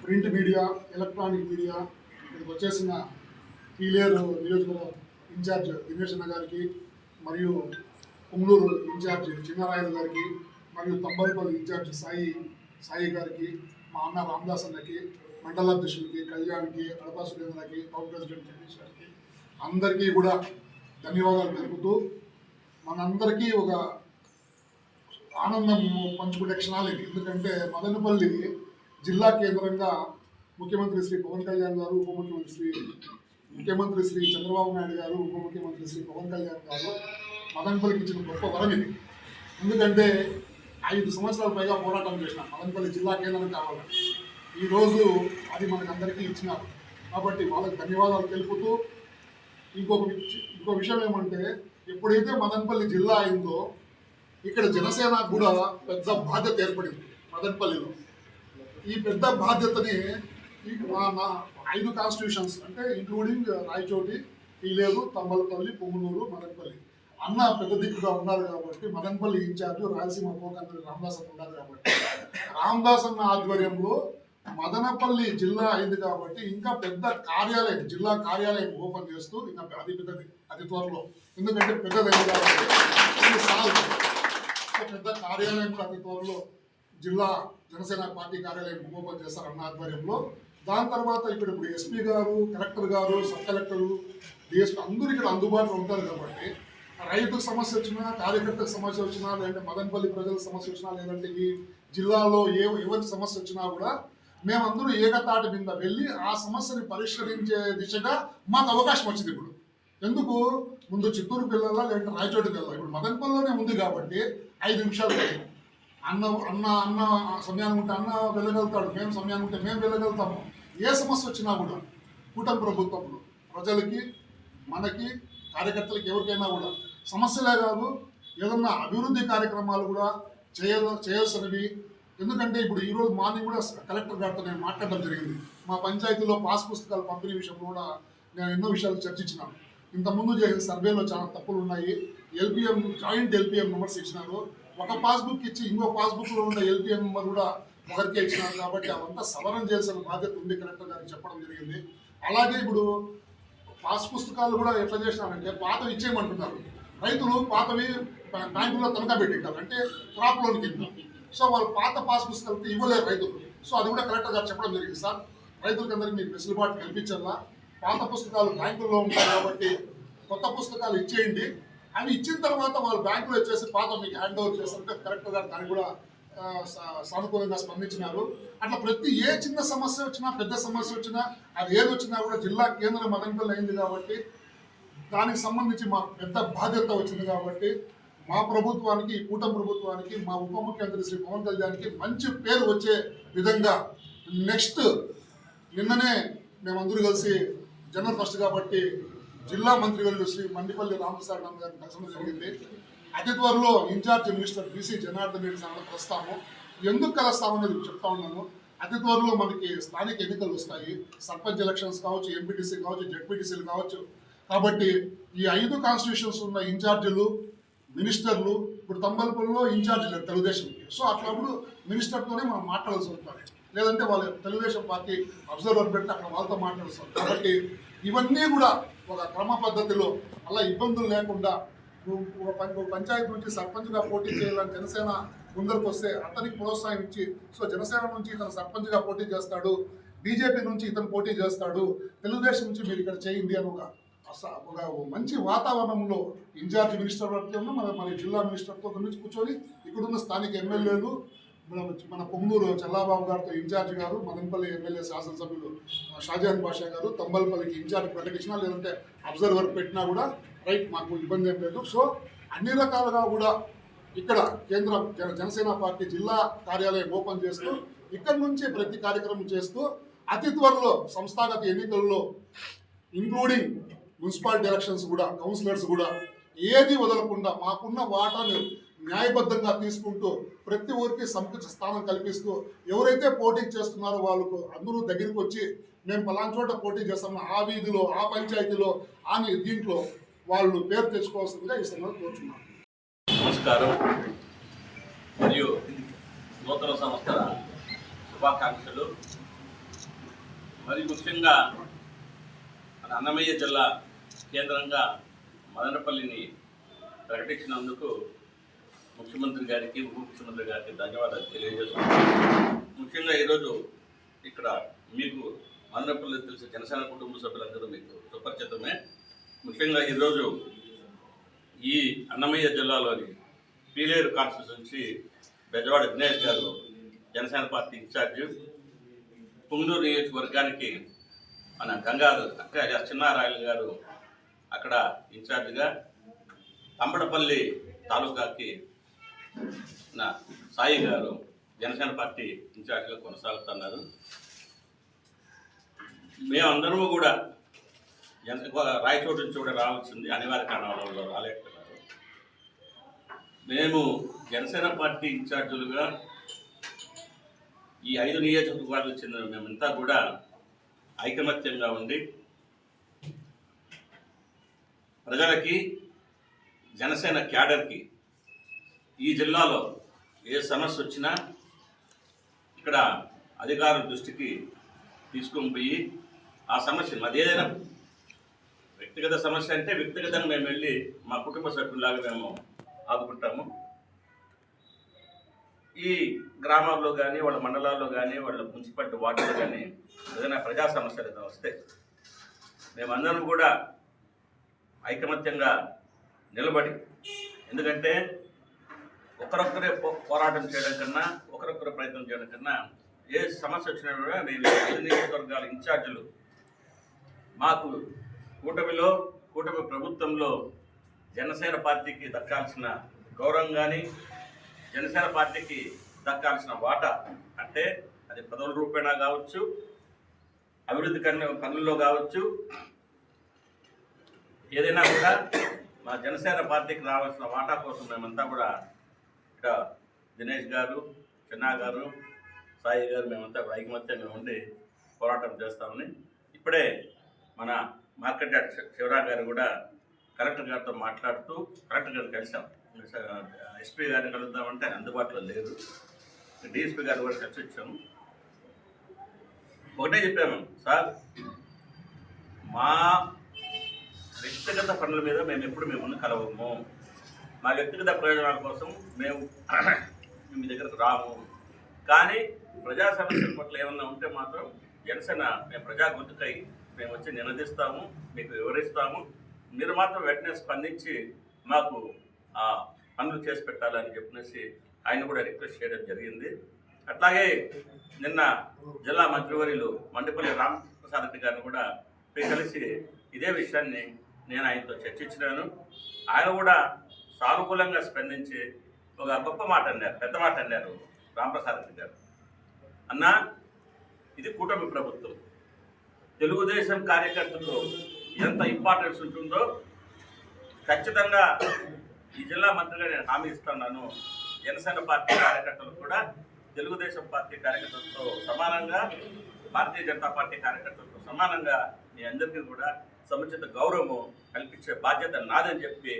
Print media, electronic media ఇక్కడికి వచ్చేసిన పీలేరు నియోజకవర్గ ఇన్ఛార్జ్ దినేష్ అన్న గారికి, మరియు పుంగళూరు ఇన్ఛార్జ్ చిన్నారాయణ గారికి, మరియు తంబలపల్లి ఇన్ఛార్జ్ సాయి గారికి, మా అన్న రామదాస్ అన్నకి, మండలాధ్యక్షులకి, కళ్యాణ్కి, కడప సురేంద్రకి, టౌన్ ప్రెసిడెంట్ జగదీష్ గారికి అందరికీ కూడా ధన్యవాదాలు తెలుపుతూ, మనందరికీ ఒక ఆనందం పంచుకునే క్షణాలు ఇవి. ఎందుకంటే మదనపల్లి జిల్లా కేంద్రంగా ముఖ్యమంత్రి శ్రీ పవన్ కళ్యాణ్ గారు, ముఖ్యమంత్రి శ్రీ చంద్రబాబు నాయుడు గారు, ఉప ముఖ్యమంత్రి శ్రీ పవన్ కళ్యాణ్ గారు మదనపల్లికి ఇచ్చిన గొప్ప వరం ఇది. ఎందుకంటే 5 సంవత్సరాల పైగా పోరాటం చేసినాం మదనపల్లి జిల్లా కేంద్రం కావాలని. ఈరోజు అది మనకందరికీ ఇచ్చినారు. కాబట్టి వాళ్ళకి ధన్యవాదాలు తెలుపుతూ, ఇంకో విషయం ఏమంటే, ఎప్పుడైతే మదనపల్లి జిల్లా అయిందో ఇక్కడ జనసేన కూడా పెద్ద బాధ్యత ఏర్పడింది మదనపల్లిలో. ఈ పెద్ద బాధ్యతని నా 5 కాన్స్టిట్యూషన్స్ అంటే ఇంక్లూడింగ్ రాయచోటి, పీలేరు, తంబలపల్లి, పొంగునూరు, మదనపల్లి అన్న పెద్ద దిక్కుగా ఉన్నారు కాబట్టి, మదనపల్లి ఇన్ఛార్జ్ రాయలసీమ పోకందరి రామదాస్ అన్న ఉన్నారు కాబట్టి, రామదాస్ అన్న ఆధ్వర్యంలో మదనపల్లి జిల్లా అయింది కాబట్టి ఇంకా పెద్ద కార్యాలయం, జిల్లా కార్యాలయం ఓపెన్ చేస్తూ, ఇంకా అది పెద్దది, అతి త్వరలో, ఎందుకంటే పెద్దదైంది కాబట్టి పెద్ద కార్యాలయం కూడా అతి త్వరలో జిల్లా జనసేన పార్టీ కార్యాలయం ఓపెన్ చేస్తారు అన్న ఆధ్వర్యంలో. దాని తర్వాత ఇప్పుడు ఎస్పీ గారు, కలెక్టర్ గారు, సబ్ కలెక్టరు, డిఎస్పీ అందరూ ఇక్కడ అందుబాటులో ఉంటారు కాబట్టి, రైతుకు సమస్య వచ్చినా, కార్యకర్తకు సమస్య వచ్చినా, లేదంటే మదనపల్లి ప్రజల సమస్య వచ్చినా, లేదంటే ఈ జిల్లాలో ఎవరికి సమస్య వచ్చినా కూడా మేమందరూ ఏకతాటి మీద వెళ్ళి ఆ సమస్యని పరిష్కరించే దిశగా మాకు అవకాశం వచ్చింది. ఇప్పుడు ఎందుకు ముందు చిత్తూరుకి వెళ్ళాలా, లేదంటే రాయచోటికి వెళ్ళాలి, ఇప్పుడు మదనపల్లిలోనే ఉంది కాబట్టి 5 నిమిషాలు అన్న సమయానికి ఉంటే అన్న వెళ్ళగలుగుతాడు, మేము సమయానికి ఉంటే మేము వెళ్ళగలుగుతాము. ఏ సమస్య వచ్చినా కూడా కూటమి ప్రభుత్వంలో ప్రజలకి, మనకి, కార్యకర్తలకి, ఎవరికైనా కూడా సమస్యలే కాదు, ఏదన్నా అభివృద్ధి కార్యక్రమాలు కూడా చేయాల్సినవి. ఎందుకంటే ఇప్పుడు ఈరోజు మార్నింగ్ కూడా కలెక్టర్ గారితో నేను మాట్లాడడం జరిగింది. మా పంచాయతీలో పాస్ పుస్తకాలు పంపిణీ విషయంలో కూడా నేను ఎన్నో విషయాలు చర్చించినాను. ఇంతకుముందు చేసిన సర్వేలో చాలా తప్పులు ఉన్నాయి. జాయింట్ ఎల్పిఎం నెంబర్స్ ఇచ్చినారు. ఒక పాస్బుక్ ఇచ్చి ఇంకో పాస్బుక్లో ఉన్న ఎల్పిఎం నెంబర్ కూడా ఒకరికే ఇచ్చినారు. కాబట్టి అవంతా సవరణ చేయాల్సిన బాధ్యత ఉంది కలెక్టర్ గారికి చెప్పడం జరిగింది. అలాగే ఇప్పుడు పాస్ పుస్తకాలు కూడా ఎట్లా చేసినారంటే, పాతవి ఇచ్చేయమంటున్నారు. రైతులు పాతవి బ్యాంకులో తనఖా పెట్టింటారు, అంటే క్రాప్ లోన్ కింద. సో వాళ్ళు పాత పాస్ పుస్తకాలకి ఇవ్వలేరు రైతులు. సో అది కూడా కలెక్టర్ గారు చెప్పడం జరిగింది. సార్, రైతులకి అందరికీ మీకు వెసులుబాటు కల్పించాలా, పాత పుస్తకాలు బ్యాంకుల్లో ఉంటాయి కాబట్టి కొత్త పుస్తకాలు ఇచ్చేయండి, అవి ఇచ్చిన తర్వాత వాళ్ళు బ్యాంకులో వచ్చేసి పాత మీకు హ్యాండ్ ఓవర్ చేస్తుంటే కలెక్టర్ గారు దాన్ని కూడా సానుకూలంగా స్పందించినారు. అట్లా ప్రతి ఏ చిన్న సమస్య వచ్చినా, పెద్ద సమస్య వచ్చినా, అది ఏది వచ్చినా కూడా జిల్లా కేంద్రం మదనపల్లి అయింది కాబట్టి, దానికి సంబంధించి మాకు పెద్ద బాధ్యత వచ్చింది కాబట్టి, మా ప్రభుత్వానికి, కూటమి ప్రభుత్వానికి, మా ఉప ముఖ్యమంత్రి శ్రీ పవన్ కళ్యాణ్కి మంచి పేరు వచ్చే విధంగా నెక్స్ట్ నిన్ననే మేమందరూ కలిసి జనరల్ ఫస్ట్ కాబట్టి జిల్లా మంత్రివర్యులు శ్రీ మండిపల్లి రామప్రసాద్ గారిని కలసడం జరిగింది. అతి త్వరలో in-charge minister BC Janardhan Reddy సార్ని కలుస్తాము. ఎందుకు కలుస్తామనేది చెప్తా ఉన్నాను. అతి త్వరలో మనకి స్థానిక ఎన్నికలు వస్తాయి. సర్పంచ్ ఎలక్షన్స్ కావచ్చు, ఎంపీటీసీ కావచ్చు, జెడ్పీటీసీలు కావచ్చు. కాబట్టి ఈ 5 కాన్స్టిట్యూషన్స్ ఉన్న ఇన్ఛార్జీలు, మినిస్టర్లు, ఇప్పుడు తంబలపల్లిలో ఇన్ఛార్జీలు తెలుగుదేశంకి. సో అట్లప్పుడు మినిస్టర్తోనే మనం మాట్లాడాల్సి ఉంటుంది, లేదంటే వాళ్ళు తెలుగుదేశం పార్టీ అబ్జర్వర్ పెట్టి అక్కడ వాళ్ళతో మాట్లాడాల్సి ఉంటుంది. కాబట్టి ఇవన్నీ కూడా ఒక క్రమ పద్ధతిలో అలా ఇబ్బందులు లేకుండా, ఒక పంచాయతీ నుంచి సర్పంచ్గా పోటీ చేయాలని జనసేన ముందరికి వస్తే అతనికి ప్రోత్సాహం ఇచ్చి, సో జనసేన నుంచి ఇతను సర్పంచ్గా పోటీ చేస్తాడు, బీజేపీ నుంచి ఇతను పోటీ చేస్తాడు, తెలుగుదేశం నుంచి మీరు ఇక్కడ చేయండి అని ఒక మంచి వాతావరణంలో ఇన్ఛార్జ్ మినిస్టర్ వరకు మన జిల్లా మినిస్టర్తో గురించి కూర్చొని ఇక్కడున్న స్థానిక ఎమ్మెల్యేలు, మన పొంగూరు చల్లాబాబు గారితో ఇన్ఛార్జ్ గారు, మదనపల్లి ఎమ్మెల్యే శాసనసభ్యులు షాజహాన్ బాషా గారు తంబలపల్లికి ఇన్ఛార్జ్ ప్రకటించినా, లేదంటే అబ్జర్వర్ పెట్టినా కూడా రైట్, మాకు ఇబ్బంది ఏం లేదు. సో అన్ని రకాలుగా కూడా ఇక్కడ కేంద్ర జనసేన పార్టీ జిల్లా కార్యాలయం ఓపెన్ చేస్తూ, ఇక్కడ నుంచి ప్రతి కార్యక్రమం చేస్తూ, అతి త్వరలో సంస్థాగత ఎన్నికల్లో ఇంక్లూడింగ్ మున్సిపాలిటీ ఎలక్షన్స్ కూడా, కౌన్సిలర్స్ కూడా ఏది వదలకుండా మాకున్న వాటాను న్యాయబద్ధంగా తీసుకుంటూ, ప్రతి ఊరికి సముచిత స్థానం కల్పిస్తూ, ఎవరైతే పోటీ చేస్తున్నారో వాళ్ళకు అందరూ దగ్గరికి వచ్చి మేము పలానా చోట పోటీ చేస్తాము, ఆ వీధిలో, ఆ పంచాయతీలో అని దీంట్లో వాళ్ళు పేరు తెచ్చుకోవాల్సిందిగా ఈ సమయంలో కోరుచున్నాను. నమస్కారం మరియు నూతన సంవత్సర శుభాకాంక్షలు. మరి ముఖ్యంగా మన అన్నమయ్య జిల్లా కేంద్రంగా మదనపల్లిని ప్రకటించినందుకు ముఖ్యమంత్రి గారికి ఉప ముఖ్యమంత్రి గారికి ధన్యవాదాలు తెలియజేస్తున్నాను. ముఖ్యంగా ఈరోజు ఇక్కడ మీకు మదనపల్లి తెలిసి జనసేన కుటుంబ సభ్యులందరూ మీకు సుపరిచితమే. ముఖ్యంగా ఈరోజు ఈ అన్నమయ్య జిల్లాలోని పీలేరు కాన్స్టిట్యూన్సీ బెజవాడ దినేష్ గారు జనసేన పార్టీ ఇన్ఛార్జ్, పుంగనూరు నియోజకవర్గానికి మన గంగాధర్ అక్క చిన్నారాయలు గారు అక్కడ ఇన్ఛార్జిగా, తంబడపల్లి తాలూకాకి నా సాయి గారు జనసేన పార్టీ ఇన్ఛార్జిగా కొనసాగుతున్నారు. మేమందరము కూడా రాయచోటు నుంచి కూడా రావాల్సింది, అనివార్య కారణాలలో రాలేకపోయినారు. మేము జనసేన పార్టీ ఇన్ఛార్జీలుగా ఈ 5 నియోజకవర్గాలకు చెందిన మేమంతా కూడా ఐకమత్యంగా ఉండి ప్రజలకి, జనసేన క్యాడర్కి ఈ జిల్లాలో ఏ సమస్య వచ్చినా ఇక్కడ అధికారుల దృష్టికి తీసుకొని పోయి ఆ సమస్యను, అదేదైనా వ్యక్తిగత సమస్య అంటే వ్యక్తిగతంగా మేము వెళ్ళి మా కుటుంబ సభ్యులాగా మేము ఆదుకుంటాము. ఈ గ్రామాల్లో కానీ, వాళ్ళ మండలాల్లో కానీ, వాళ్ళ మున్సిపాలిటీ వార్డులో కానీ ఏదైనా ప్రజా సమస్యలు ఏదైనా వస్తే మేమందరం కూడా ఐకమత్యంగా నిలబడి, ఎందుకంటే ఒకరొక్కరే పోరాటం చేయడం కన్నా, ఒకరొక్కరే ప్రయత్నం చేయడం కన్నా ఏ సమస్య వచ్చినా కూడా మేము 5 నియోజకవర్గాల ఇన్ఛార్జీలు మాకు కూటమి ప్రభుత్వంలో జనసేన పార్టీకి దక్కాల్సిన గౌరవం కానీ, జనసేన పార్టీకి దక్కాల్సిన వాటా అంటే అది పదవుల రూపేణా కావచ్చు, అభివృద్ధి పనుల్లో కావచ్చు, ఏదైనా కూడా మా జనసేన పార్టీకి రావాల్సిన వాటా కోసం మేమంతా కూడా ఇక్కడ దినేష్ గారు, చిన్నా గారు, సాయి గారు మేమంతా కూడా ఐకమత్యంగా ఉండి పోరాటం చేస్తామని ఇప్పుడే మన మార్కెట్ యార్డ్ శివరాం గారు కూడా కలెక్టర్ గారితో మాట్లాడుతూ కలెక్టర్ గారిని కలిసాం. ఎస్పీ గారిని కలుద్దామంటే ఆయన అందుబాటులో లేరు. డిఎస్పీ గారు కూడా కలిసి వచ్చాము. ఒకటే చెప్పాము, సార్ మా వ్యక్తిగత పనుల మీద మేము ఎప్పుడు మిమ్మల్ని కలవము, మా వ్యక్తిగత ప్రయోజనాల కోసం మేము మీ దగ్గరకు రాము, కానీ ప్రజా సమస్యల పట్ల ఏమన్నా ఉంటే మాత్రం జనసేన మేము ప్రజా గొంతుకై మేము వచ్చి నినదిస్తాము, మీకు వివరిస్తాము, మీరు మాత్రం వెంటనే స్పందించి మాకు పనులు చేసి పెట్టాలని చెప్పేసి ఆయన కూడా రిక్వెస్ట్ చేయడం జరిగింది. అట్లాగే నిన్న జిల్లా మంత్రివర్యులు మండిపల్లి రామప్రసాద్ రెడ్డి గారిని కూడా కలిసి ఇదే విషయాన్ని నేను ఆయనతో చర్చించినాను. ఆయన కూడా సానుకూలంగా స్పందించి ఒక గొప్ప మాట అన్నారు, పెద్ద మాట అన్నారు. రామప్రసాద్ రెడ్డి గారు, అన్నా ఇది కూటమి ప్రభుత్వం, తెలుగుదేశం కార్యకర్తలకు ఎంత ఇంపార్టెన్స్ ఉంటుందో ఖచ్చితంగా ఈ జిల్లా మంత్రిగా నేను హామీ ఇస్తున్నాను. జనసేన పార్టీ కార్యకర్తలు కూడా తెలుగుదేశం పార్టీ కార్యకర్తలతో సమానంగా, భారతీయ జనతా పార్టీ కార్యకర్తలతో సమానంగా మీ అందరికీ కూడా సముచిత గౌరవము కల్పించే బాధ్యత నాదని చెప్పి